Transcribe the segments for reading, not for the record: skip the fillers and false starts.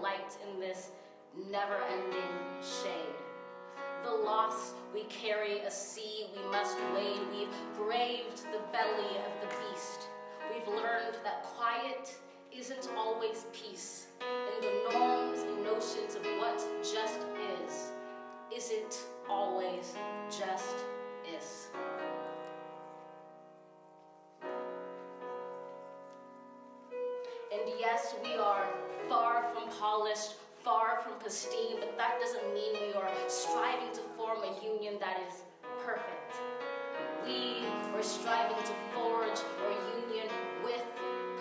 light in this never-ending shade. The loss we carry, a sea we must wade. We've braved the belly of the beast. We've learned that quiet isn't always peace. And the norms and notions of what just isn't always just is. And yes, we are far from polished, far from pristine, but that doesn't mean we are striving to form a union that is perfect. We are striving to forge a union with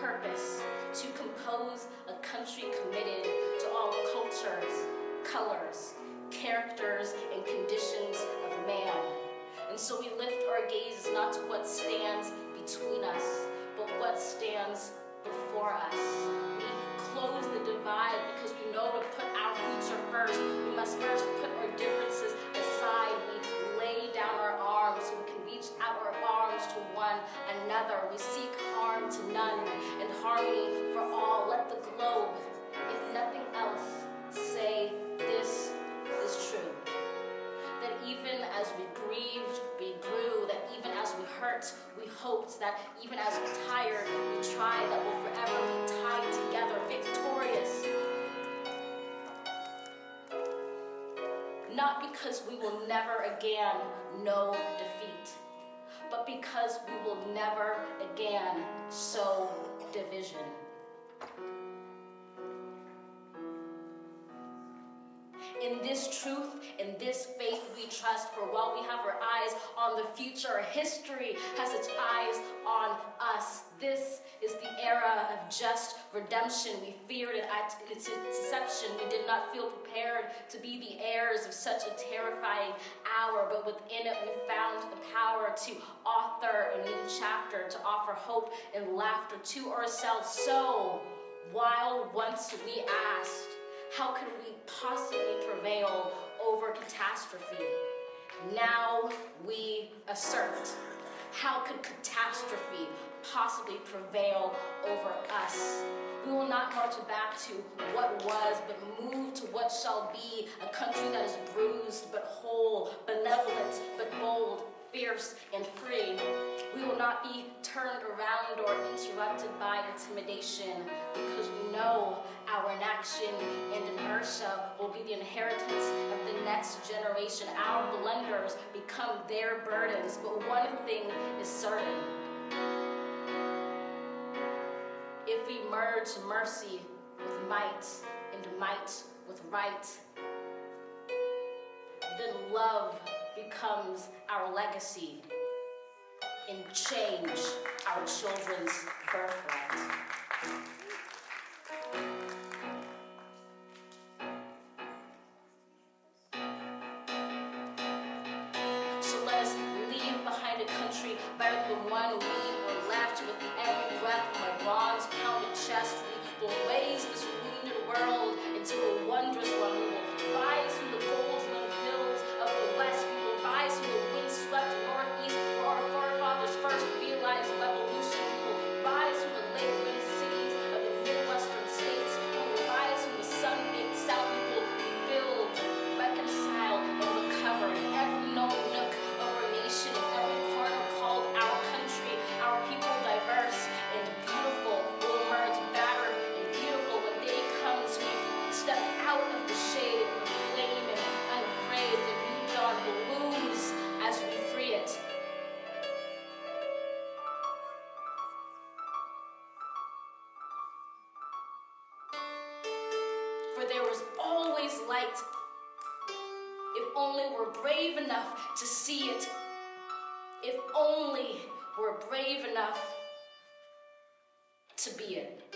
purpose, to compose a country committed to all cultures, colors, characters, and conditions of man. And so we lift our gazes not to what stands between us, but what stands before us. We close the divide because we know to put our future first. We must first put our differences aside. We lay down our arms so we can reach out our arms to one another. We seek harm to none and harmony for all. Let the globe, if nothing else, say this is true. That even as we grieved, we grew. That even as we hurt, we hoped. That even as we tired, we tried. That we'll forever be tied together, victorious. Not because we will never again know defeat, but because we will never again sow division. In this truth, in this faith we trust, for while we have our eyes on the future, history has its eyes on us. This is the era of just redemption. We feared it at its inception. We did not feel prepared to be the heirs of such a terrifying hour, but within it we found the power to author a new chapter, to offer hope and laughter to ourselves. So, while once we asked, how could we possibly prevail over catastrophe? Now we assert, how could catastrophe possibly prevail over us? We will not march back to what was, but move to what shall be, a country that is bruised but whole, benevolent but bold, fierce and free. We will not be turned around or interrupted by intimidation, because we know our inaction and inertia will be the inheritance of the next generation. Our blunders become their burdens, but one thing is certain. If we merge mercy with might and might with right, then love becomes our legacy and change our children's birthright. So let us leave behind a country better than one we were left with. Every breath from our bronze-pounded chest, we will raise this wounded world into a wondrous one. We will rise from the golden hills of the west. We will rise from the windswept northeast, where our forefathers first realized revolution. We will rise from the lake-rimmed cities of the Midwestern states. We will rise from the sun-baked south. We will rebuild, reconcile, and recover in every known nook of our nation, in every corner called our country. Our people, diverse and beautiful, will emerge battered and beautiful when day comes. We step out of the shade of the flame and unafraid. The new dawn blooms as we free it. For there was always light, if only we're brave enough to see it. If only we're brave enough to be it.